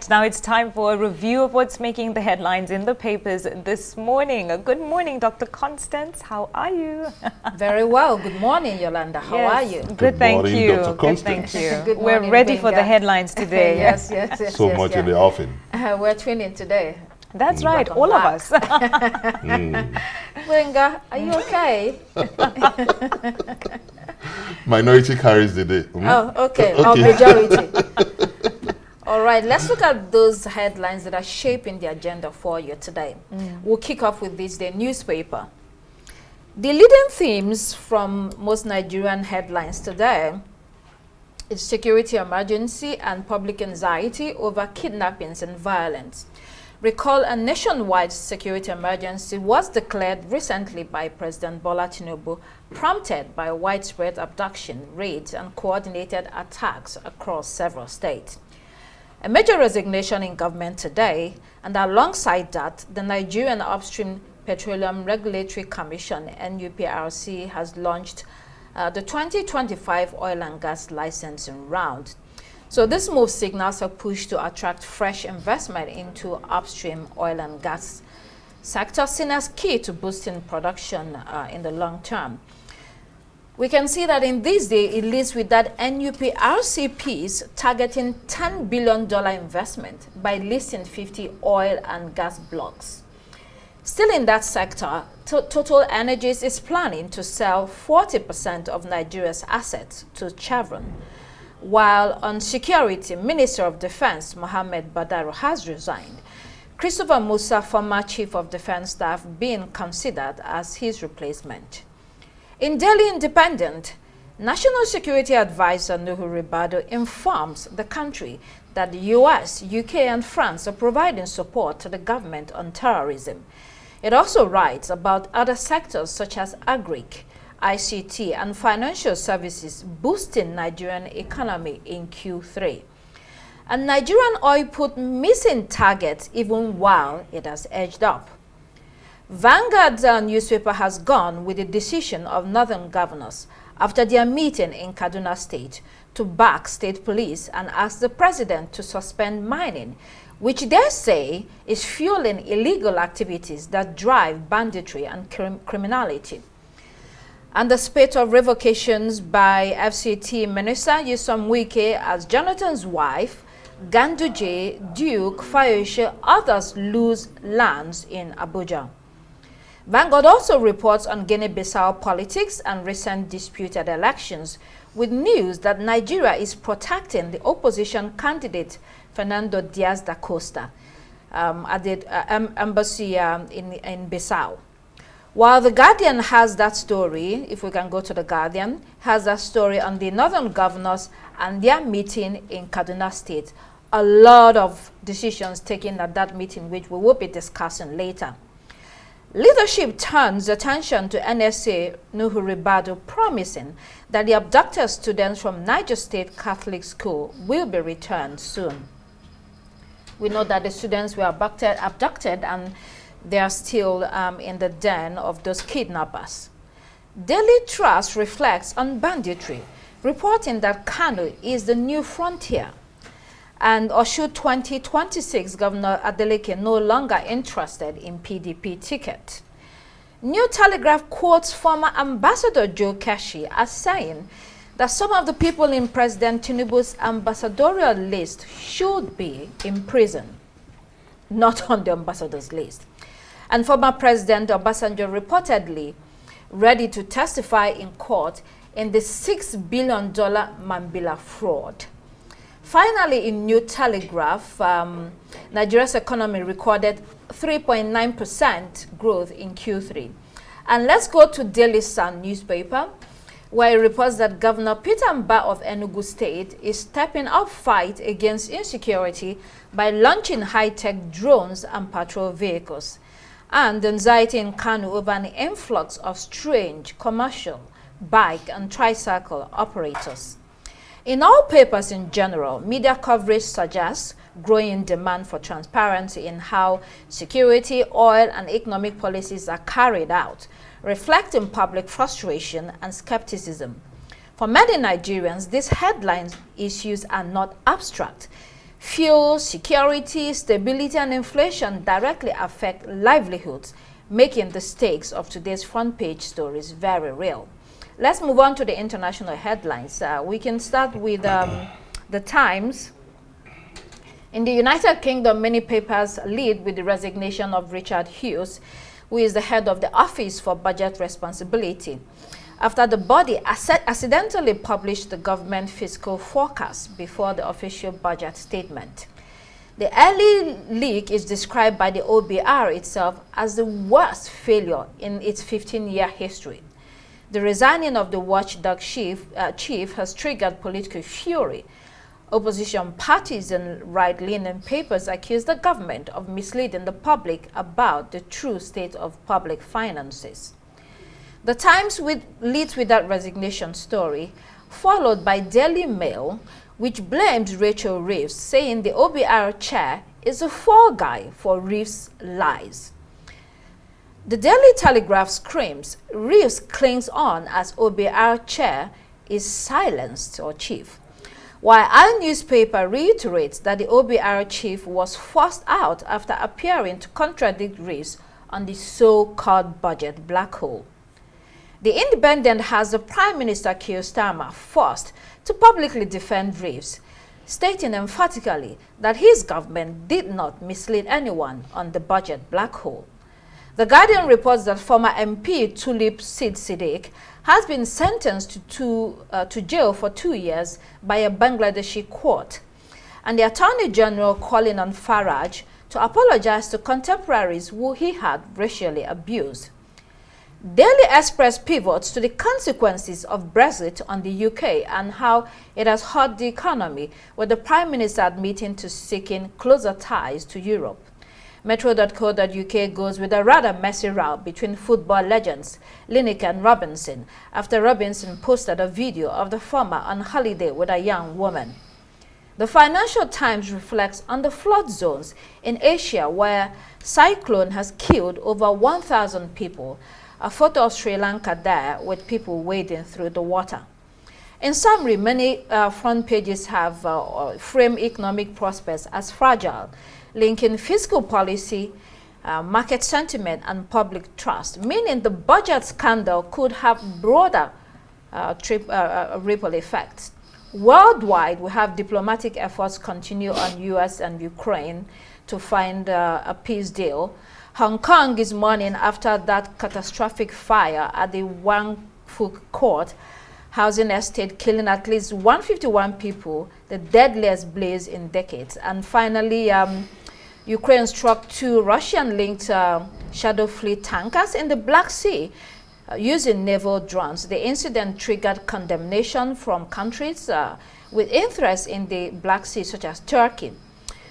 Now it's time for a review of what's making the headlines in the papers this morning. Good morning, Dr. Constance. How are you? Very well. Good morning, Yolanda. How are you? Good, thank morning, you. Dr. Good, thank Constance. you. Good We're morning, ready for Benga. the headlines today. Yes. So much in the offing. We're twinning today. That's right, all of us. Wenga, are you okay? Minority carries the day. Oh, okay. Or majority. All right, let's look at those headlines that are shaping the agenda for you today. We'll kick off with this day newspaper. The leading themes from most Nigerian headlines today is security emergency and public anxiety over kidnappings and violence. Recall a nationwide security emergency was declared recently by President Bola Tinubu, prompted by widespread abduction, raids, and coordinated attacks across several states. A major resignation in government today, and alongside that, the Nigerian Upstream Petroleum Regulatory Commission, NUPRC, has launched the 2025 oil and gas licensing round. So this move signals a push to attract fresh investment into upstream oil and gas sector, seen as key to boosting production in the long term. We can see that in this day, it leads with that NUPRC piece targeting $10 billion investment by listing 50 oil and gas blocks. Still in that sector, Total Energies is planning to sell 40% of Nigeria's assets to Chevron. While on security, Minister of Defense Mohammed Badaro has resigned. Christopher Musa, former Chief of Defense Staff, being considered as his replacement. In Daily Independent, National Security Advisor Nuhu Ribadu informs the country that the US, UK, and France are providing support to the government on terrorism. It also writes about other sectors such as agric, ICT, and financial services boosting Nigerian economy in Q3. And Nigerian oil put missing targets even while it has edged up. Vanguard's newspaper has gone with the decision of northern governors after their meeting in Kaduna State to back state police and ask the president to suspend mining, which they say is fueling illegal activities that drive banditry and criminality. And the spate of revocations by FCT Minister Nyesom Wike as Jonathan's wife, Ganduje, Duke, Fayose, others lose lands in Abuja. Vanguard also reports on Guinea-Bissau politics and recent disputed elections, with news that Nigeria is protecting the opposition candidate Fernando Diaz da Costa at the embassy in Bissau. While The Guardian has that story, if we can go to The Guardian, has that story on the northern governors and their meeting in Kaduna State. A lot of decisions taken at that meeting, which we will be discussing later. Leadership turns attention to NSA Nuhu Ribadu, promising that the abducted students from Niger State Catholic School will be returned soon. We know that the students were abducted and they are still in the den of those kidnappers. Daily Trust reflects on banditry, reporting that Kano is the new frontier. And Oshu 2026 Governor Adeleke no longer interested in PDP ticket. New Telegraph quotes former Ambassador Joe Keshi as saying that some of the people in President Tinubu's ambassadorial list should be in prison, not on the ambassador's list. And former President Obasanjo reportedly ready to testify in court in the $6 billion Mambila fraud. Finally, in New Telegraph, Nigeria's economy recorded 3.9% growth in Q3. And let's go to Daily Sun newspaper, where it reports that Governor Peter Mba of Enugu State is stepping up fight against insecurity by launching high-tech drones and patrol vehicles. And anxiety in Kano over an influx of strange commercial, bike, and tricycle operators. In all papers in general, media coverage suggests growing demand for transparency in how security, oil, and economic policies are carried out, reflecting public frustration and skepticism. For many Nigerians, these headline issues are not abstract. Fuel, security, stability, and inflation directly affect livelihoods, making the stakes of today's front page stories very real. Let's move on to the international headlines. We can start with the Times. In the United Kingdom, many papers lead with the resignation of Richard Hughes, who is the head of the Office for Budget Responsibility, after the body accidentally published the government fiscal forecast before the official budget statement. The early leak is described by the OBR itself as the worst failure in its 15-year history. The resigning of the watchdog chief has triggered political fury. Opposition parties and right-leaning papers accuse the government of misleading the public about the true state of public finances. The Times leads with that resignation story, followed by Daily Mail, which blames Rachel Reeves, saying the OBR chair is a fall guy for Reeves' lies. The Daily Telegraph screams Reeves clings on as OBR chair is silenced or chief, while our newspaper reiterates that the OBR chief was forced out after appearing to contradict Reeves on the so-called budget black hole. The Independent has the Prime Minister Keir Starmer forced to publicly defend Reeves, stating emphatically that his government did not mislead anyone on the budget black hole. The Guardian reports that former MP Tulip Sid Siddique has been sentenced to jail for 2 years by a Bangladeshi court, and the Attorney General calling on Farage to apologize to contemporaries who he had racially abused. Daily Express pivots to the consequences of Brexit on the UK and how it has hurt the economy, with the Prime Minister admitting to seeking closer ties to Europe. Metro.co.uk goes with a rather messy row between football legends Lineker and Robinson after Robinson posted a video of the former on holiday with a young woman. The Financial Times reflects on the flood zones in Asia where cyclone has killed over 1,000 people. A photo of Sri Lanka there with people wading through the water. In summary, many front pages have framed economic prospects as fragile, linking fiscal policy, market sentiment, and public trust, meaning the budget scandal could have broader ripple effects. Worldwide, we have diplomatic efforts continue on US and Ukraine to find a peace deal. Hong Kong is mourning after that catastrophic fire at the Wang Fuk Court housing estate, killing at least 151 people, the deadliest blaze in decades. And finally, Ukraine struck 2 Russian-linked Shadow Fleet tankers in the Black Sea using naval drones. The incident triggered condemnation from countries with interest in the Black Sea, such as Turkey.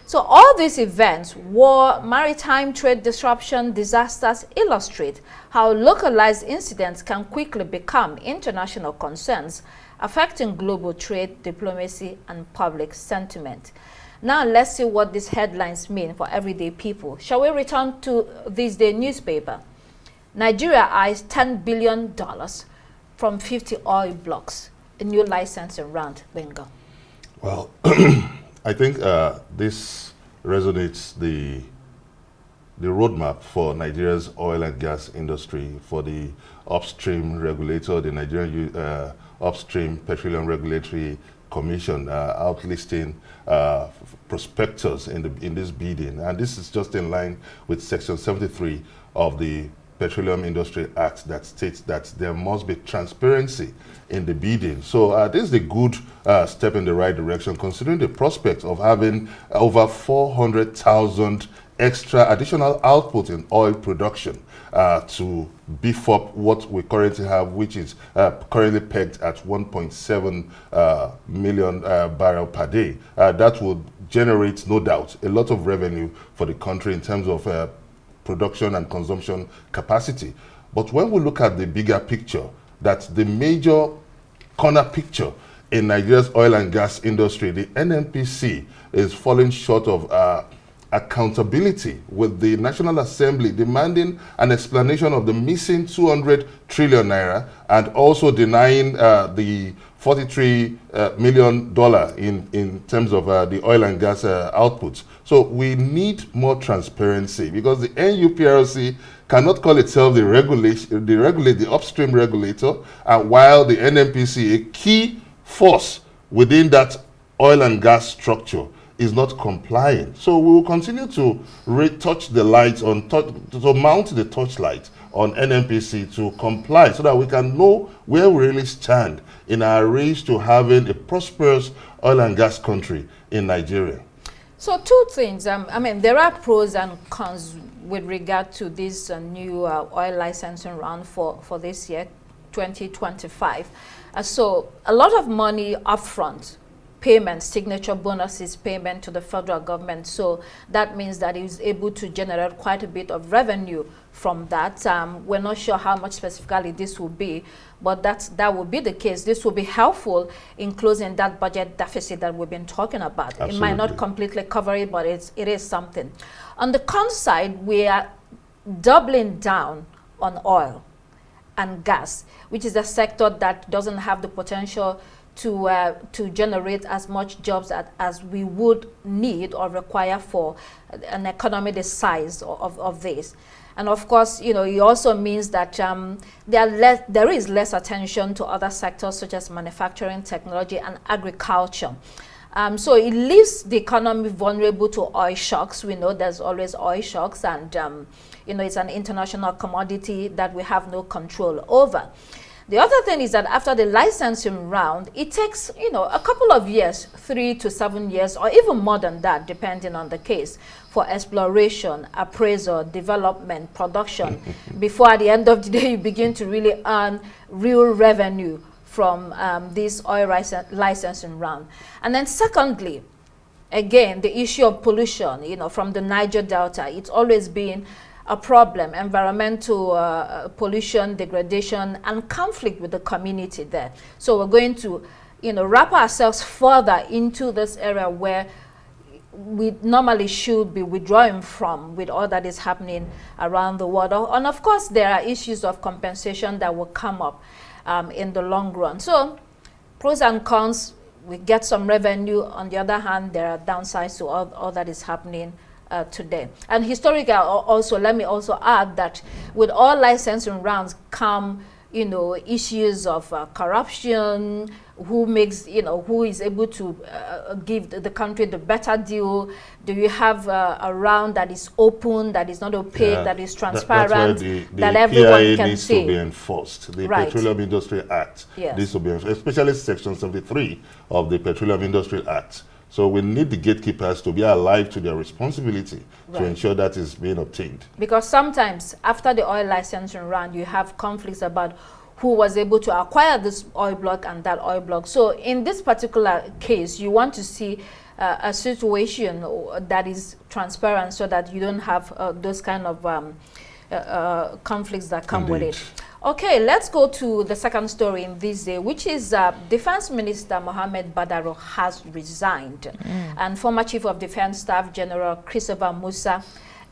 So all these events, war, maritime trade disruption, disasters, illustrate how localized incidents can quickly become international concerns, affecting global trade, diplomacy, and public sentiment. Now let's see what these headlines mean for everyday people. Shall we return to this day newspaper? Nigeria eyes $10 billion from 50 oil blocks. A new licensing round, Bengal. Well, I think this resonates the roadmap for Nigeria's oil and gas industry, for the upstream regulator, the Nigerian Upstream Petroleum Regulatory Commission, outlisting prospectors in this bidding. And this is just in line with Section 73 of the Petroleum Industry Act that states that there must be transparency in the bidding. So this is a good step in the right direction, considering the prospect of having over 400,000 extra additional output in oil production to beef up what we currently have, which is currently pegged at 1.7 million barrel per day. That would generate, no doubt, a lot of revenue for the country in terms of production and consumption capacity. But when we look at the bigger picture, that the major corner picture in Nigeria's oil and gas industry, the NNPC is falling short of accountability with the National Assembly demanding an explanation of the missing 200 trillion naira and also denying the $43 million in terms of the oil and gas outputs. So we need more transparency because the NUPRC cannot call itself the upstream regulator, while the NNPC, a key force within that oil and gas structure, is not complying. So we will continue to touch the lights on to mount the torchlight on NNPC to comply so that we can know where we really stand in our race to having a prosperous oil and gas country in Nigeria. So two things. I mean, there are pros and cons with regard to this new oil licensing round for this year, 2025. So a lot of money upfront, payment, signature bonuses, payment to the federal government. So that means that it is able to generate quite a bit of revenue from that. We're not sure how much specifically this will be, but that will be the case. This will be helpful in closing that budget deficit that we've been talking about. Absolutely. It might not completely cover it, but it is something. On the con side, we are doubling down on oil and gas, which is a sector that doesn't have the potential to generate as much jobs as we would need or require for an economy the size of this. And of course, you know, it also means that there is less attention to other sectors such as manufacturing, technology, and agriculture. So it leaves the economy vulnerable to oil shocks. We know there's always oil shocks, and you know, it's an international commodity that we have no control over. The other thing is that after the licensing round, it takes, you know, a couple of years, 3 to 7 years, or even more than that, depending on the case, for exploration, appraisal, development, production, before at the end of the day you begin to really earn real revenue from this oil licensing round. And then secondly, again, the issue of pollution, you know, from the Niger Delta, it's always been a problem, environmental pollution, degradation, and conflict with the community there. So we're going to, you know, wrap ourselves further into this area where we normally should be withdrawing from with all that is happening around the world. And of course, there are issues of compensation that will come up in the long run. So pros and cons, we get some revenue. On the other hand, there are downsides to all that is happening today. And historically also, let me also add that with all licensing rounds come, you know, issues of corruption, who makes, you know, who is able to give the country the better deal. Do you have a round that is open, that is not opaque, that is transparent, that everyone can see? To be enforced. The Petroleum Industry Act needs to be enforced, especially Section 73 of the Petroleum Industry Act. So we need the gatekeepers to be alive to their responsibility to ensure that is being obtained. Because sometimes after the oil licensing round, you have conflicts about who was able to acquire this oil block and that oil block. So in this particular case, you want to see a situation that is transparent so that you don't have those kind of conflicts that come with it. Okay, let's go to the second story in this day, which is Defense Minister Mohammed Badaro has resigned. And former Chief of Defense Staff General Christopher Musa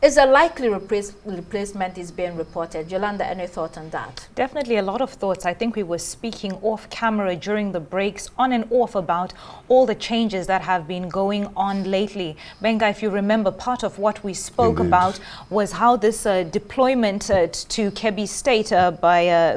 is a likely replacement is being reported. Yolanda, any thought on that? Definitely a lot of thoughts. I think we were speaking off camera during the breaks, on and off, about all the changes that have been going on lately. Benga, if you remember, part of what we spoke about was how this deployment to Kebbi State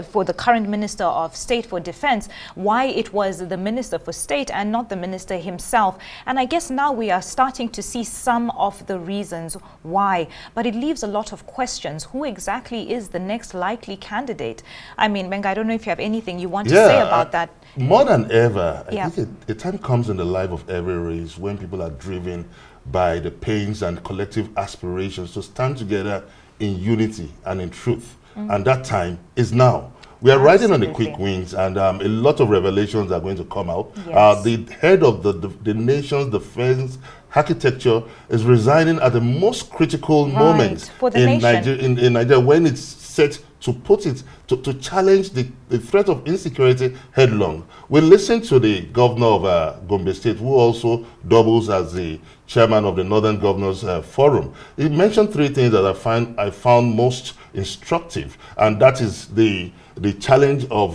for the current Minister of State for Defense, why it was the Minister for State and not the Minister himself. And I guess now we are starting to see some of the reasons why. But it leaves a lot of questions. Who exactly is the next likely candidate? I mean, Benga, I don't know if you have anything you want to say about that. More than ever, I think a time comes in the life of every race when people are driven by the pains and collective aspirations to stand together in unity and in truth. And that time is now. We are riding on the quick wings, and a lot of revelations are going to come out. The head of the nation's defense architecture is resigning at the most critical moment in Nigeria when it's set to put it, to challenge the threat of insecurity headlong. We listened to the governor of Gombe State, who also doubles as the chairman of the Northern Governors Forum. He mentioned three things that I found most instructive, and that is the challenge of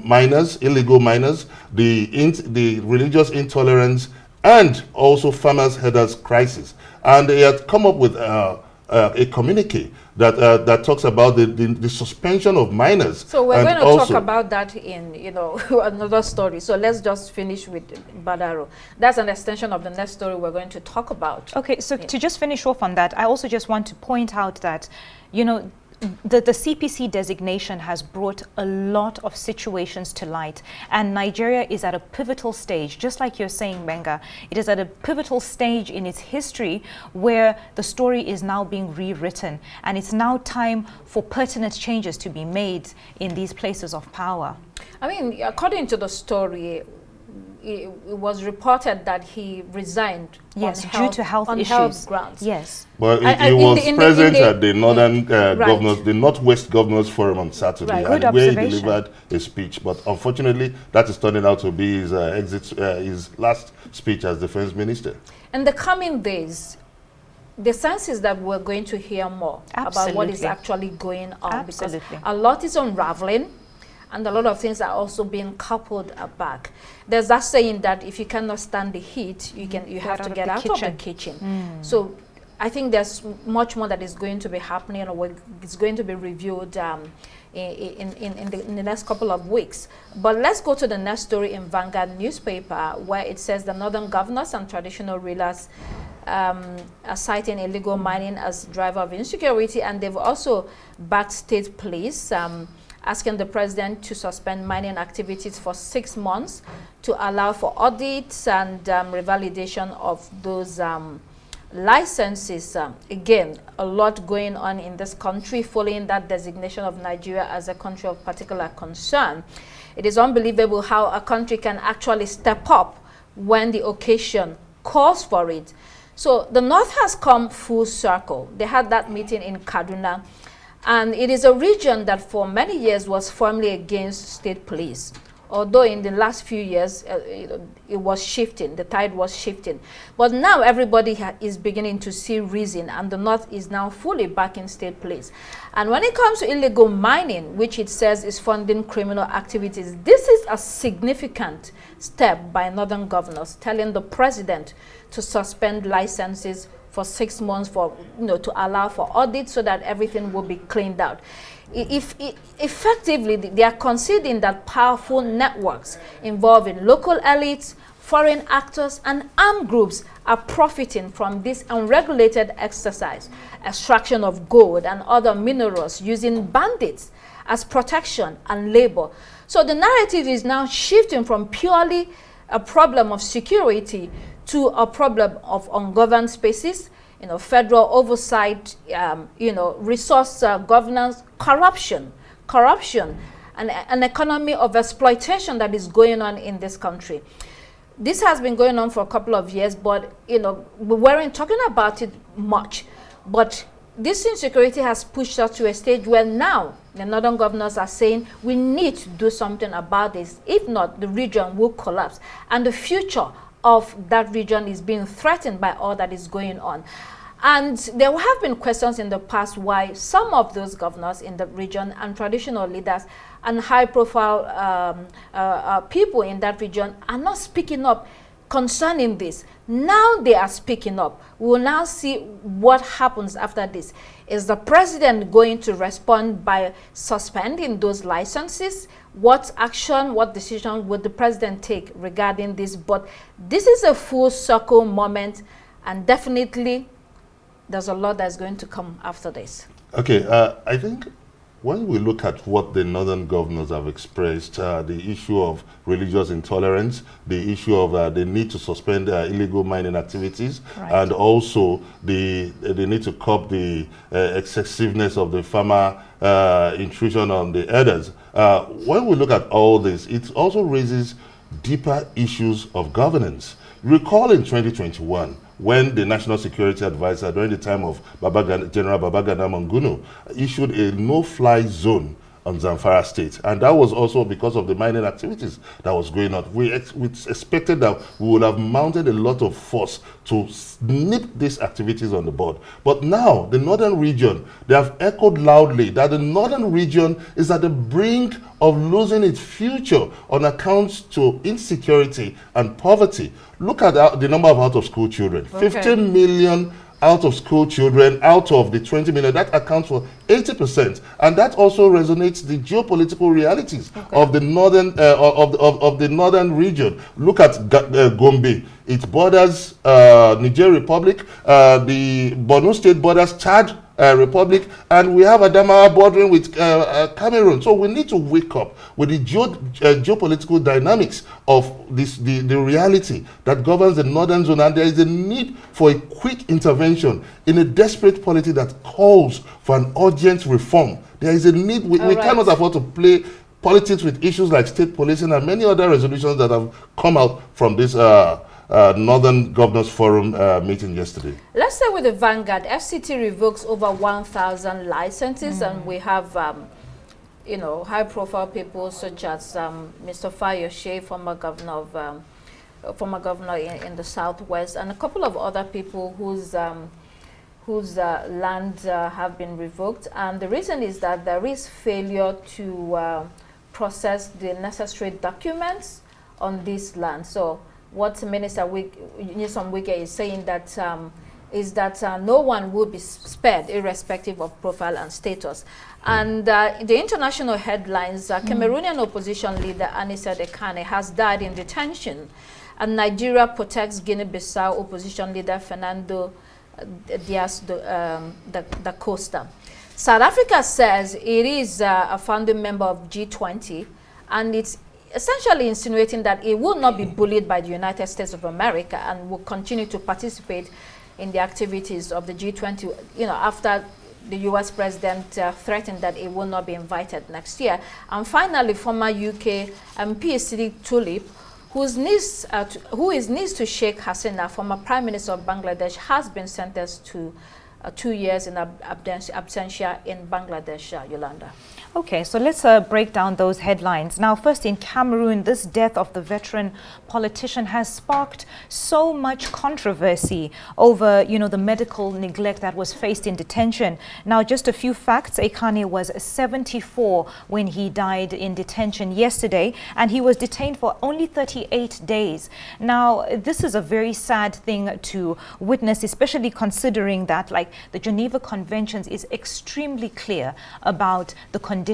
minors, illegal minors, the religious intolerance, and also farmers' herders crisis. And they had come up with a communique that talks about the suspension of minors. So we're going to talk about that in another story. So let's just finish with Badaro. That's an extension of the next story we're going to talk about. Okay, so to just finish off on that, I also just want to point out that, the CPC designation has brought a lot of situations to light, and Nigeria is at a pivotal stage, just like you're saying, Benga. It is at a pivotal stage in its history where the story is now being rewritten, and it's now time for pertinent changes to be made in these places of power. I mean, according to the story, it was reported that he resigned. Yes, due to health issues. Health grounds. Yes. Well, he was present at the Northern Governors, the Northwest Governors Forum on Saturday, and where he delivered a speech. But unfortunately, that is turning out to be his his last speech as Defense Minister. In the coming days, the sense is that we're going to hear more about what is actually going on, because a lot is unraveling. And a lot of things are also being coupled back. There's that saying that if you cannot stand the heat, you have to get out of the kitchen. So I think there's much more that is going to be happening, or it's going to be reviewed in the next couple of weeks. But let's go to the next story in Vanguard newspaper, where it says the Northern Governors and traditional rulers are citing illegal mining as driver of insecurity, and they've also backed state police, asking the president to suspend mining activities for 6 months to allow for audits and revalidation of those licenses. Again, a lot going on in this country following that designation of Nigeria as a country of particular concern. It is unbelievable how a country can actually step up when the occasion calls for it. So the North has come full circle. They had that meeting in Kaduna. And it is a region that for many years was firmly against state police. Although in the last few years, it was shifting, the tide was shifting. But now everybody is beginning to see reason, and the North is now fully backing state police. And when it comes to illegal mining, which it says is funding criminal activities, this is a significant step by Northern Governors, telling the president to suspend licenses for 6 months to allow for audits so that everything will be cleaned out. Effectively, they are conceding that powerful networks involving local elites, foreign actors, and armed groups are profiting from this unregulated exercise, extraction of gold and other minerals using bandits as protection and labor. So the narrative is now shifting from purely a problem of security to a problem of ungoverned spaces, federal oversight, resource governance, corruption, and an economy of exploitation that is going on in this country. This has been going on for a couple of years, but we weren't talking about it much. But this insecurity has pushed us to a stage where now the Northern Governors are saying we need to do something about this. If not, the region will collapse, and the future of that region is being threatened by all that is going on. And there have been questions in the past why some of those governors in the region and traditional leaders and high-profile people in that region are not speaking up concerning this. Now they are speaking up. We will now see what happens after this. Is the president going to respond by suspending those licenses? What action, what decision would the president take regarding this? But this is a full circle moment, and definitely there's a lot that's going to come after this. Okay, I think when we look at what the Northern Governors have expressed, the issue of religious intolerance, the issue of the need to suspend illegal mining activities, and also the need to curb the excessiveness of the farmer intrusion on the herders. When we look at all this, it also raises deeper issues of governance. Recall in 2021, when the National Security Advisor, during the time of General Babagana Manguno, issued a no-fly zone on Zamfara State. And that was also because of the mining activities that was going on. We expected that we would have mounted a lot of force to nip these activities on the bud. But now, the northern region, they have echoed loudly that the northern region is at the brink of losing its future on account to insecurity and poverty. Look at the number of out-of-school children. Okay. 15 million out-of-school children out of the 20 million. That accounts for 80%, and that also resonates the geopolitical realities of the northern of the northern region. Look at Gombe. It borders Niger Republic. The Borno State borders Chad Republic, and we have Adamawa bordering with Cameroon. So we need to wake up with the geopolitical dynamics of the reality that governs the northern zone, and there is a need for a quick intervention in a desperate polity that calls for an urgent reform. There is a need. We cannot afford to play politics with issues like state policing and many other resolutions that have come out from this Northern Governors Forum meeting yesterday. Let's start with the Vanguard. FCT revokes over 1,000 licenses, and we have, you know, high-profile people such as Mr. Fayose, former governor in the Southwest, and a couple of other people whose land have been revoked. And the reason is that there is failure to process the necessary documents on this land. So what Minister Nyesom Wike is saying that is that no one will be spared, irrespective of profile and status. And the international headlines, Cameroonian opposition leader Anissa Dekane has died in detention, and Nigeria protects Guinea-Bissau opposition leader Fernando Diaz da Costa. South Africa says it is a founding member of G20, and it's essentially insinuating that it will not be bullied by the United States of America and will continue to participate in the activities of the G20, you know, after the U.S. president threatened that it will not be invited next year. And finally, former UK MP Sidik Tulip, who is niece to Sheikh Hasina, former Prime Minister of Bangladesh, has been sentenced to 2 years in absentia in Bangladesh, Yolanda. Okay, so let's break down those headlines. Now, first in Cameroon, this death of the veteran politician has sparked so much controversy over, you know, the medical neglect that was faced in detention. Now, just a few facts. Ekane was 74 when he died in detention yesterday, and he was detained for only 38 days. Now, this is a very sad thing to witness, especially considering that, like, the Geneva Conventions is extremely clear about the conditions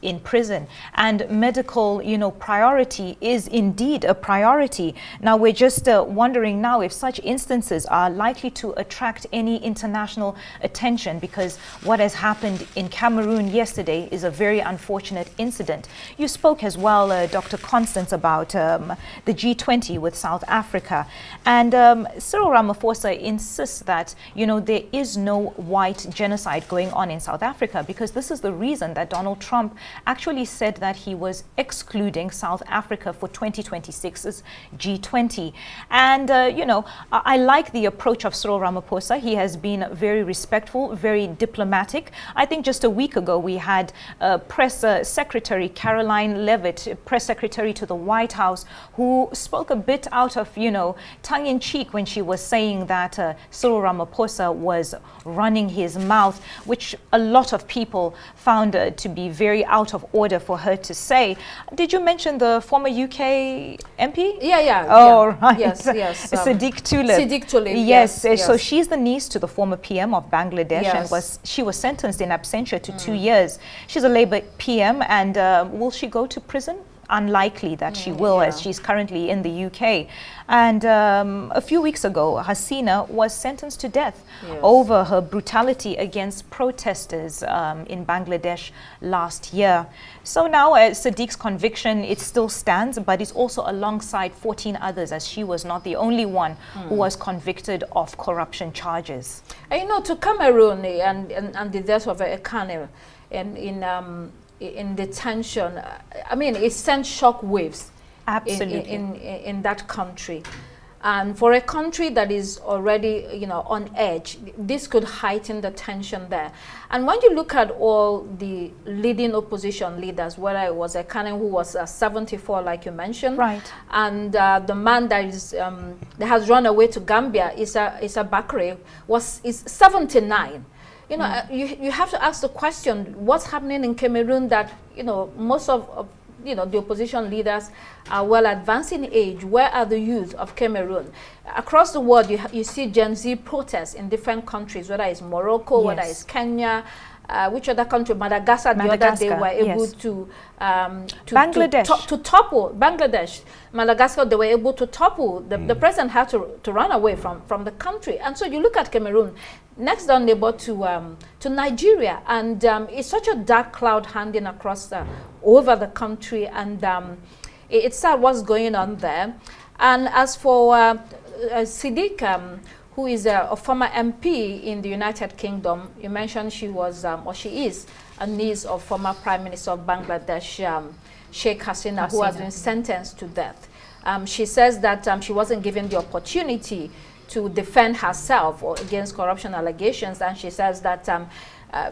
in prison, and medical, you know, priority is indeed a priority. Now, we're just wondering now if such instances are likely to attract any international attention, because what has happened in Cameroon yesterday is a very unfortunate incident. You spoke as well, Dr. Constance, about the G20 with South Africa, and Cyril Ramaphosa insists that, you know, there is no white genocide going on in South Africa, because this is the reason that Donald Trump actually said that he was excluding South Africa for 2026's G20. And, you know, I like the approach of Cyril Ramaphosa. He has been very respectful, very diplomatic. I think just a week ago we had Press Secretary Caroline Levitt, Press Secretary to the White House, who spoke a bit out of, you know, tongue-in-cheek when she was saying that Cyril Ramaphosa was running his mouth, which a lot of people found to be very out of order for her to say. Did you mention the former UK MP? Yeah. Oh, right. Yes. Sidik Tulip. Sidik Tulip. Yes. So she's the niece to the former PM of Bangladesh, yes, and she was sentenced in absentia to 2 years. She's a Labour PM, and will she go to prison? Unlikely that she will, as she's currently in the UK. And a few weeks ago, Hasina was sentenced to death over her brutality against protesters in Bangladesh last year. So now Siddique's conviction, it still stands, but it's also alongside 14 others, as she was not the only one who was convicted of corruption charges. And, you know, to Cameroon and the death of Ekane in detention, I mean, it sent shock waves Absolutely. in that country. And for a country that is already, you know, on edge, this could heighten the tension there. And when you look at all the leading opposition leaders, whether it was a Kanu who was 74, like you mentioned, right, and the man that is that has run away to Gambia, Issa Bakri, is 79. You know, you have to ask the question: what's happening in Cameroon that, you know, most of you know, the opposition leaders are well advanced in age? Where are the youth of Cameroon? Across the world, you see Gen Z protests in different countries, whether it's Morocco, yes, whether it's Kenya, which other country? Madagascar. The other day were able to Bangladesh. To topple Bangladesh. Madagascar, they were able to topple. The president had to run away from the country. And so you look at Cameroon, next door neighbor to Nigeria, and it's such a dark cloud hanging across over the country, and it's sad what's going on there. And as for Siddiq, who is a former MP in the United Kingdom, you mentioned she was, or she is, a niece of former Prime Minister of Bangladesh, Sheikh Hasina, who has been sentenced to death. She says that she wasn't given the opportunity to defend herself or against corruption allegations, and she says that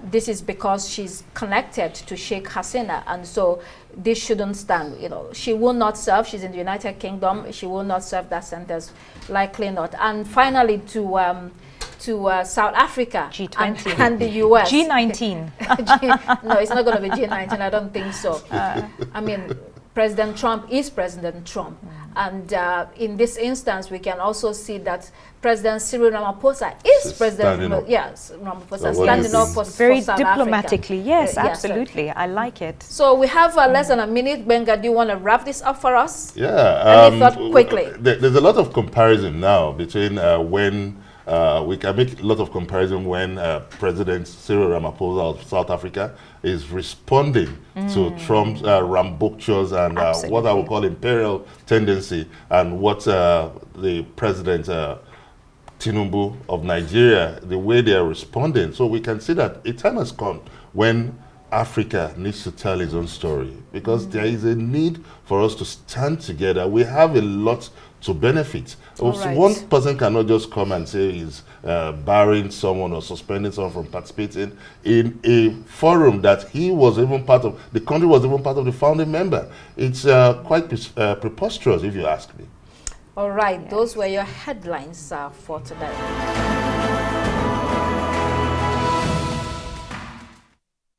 this is because she's connected to Sheikh Hasina, and so this shouldn't stand. You know, she will not serve. She's in the United Kingdom. She will not serve that sentence, likely not. And finally, to South Africa, G20 and the US, G19. No, it's not going to be G19. I don't think so. I mean, President Trump is President Trump. And in this instance, we can also see that President Cyril Ramaphosa is President. Yes, Ramaphosa standing up for very South diplomatically. Africa. Yes, absolutely. I like it. So we have less than a minute. Benga, do you want to wrap this up for us? Yeah. Any thought quickly? There's a lot of comparison now between when we can make a lot of comparison when President Cyril Ramaphosa of South Africa is responding to Trump's rambunctious and what I would call imperial tendency, and what the President Tinubu of Nigeria, the way they are responding. So we can see that a time has come when Africa needs to tell its own story, because there is a need for us to stand together. We have a lot to benefit. Right. One person cannot just come and say he's barring someone or suspending someone from participating in a forum that he was even part of, the country was even part of the founding member. It's quite preposterous, if you ask me. All right, those were your headlines for today.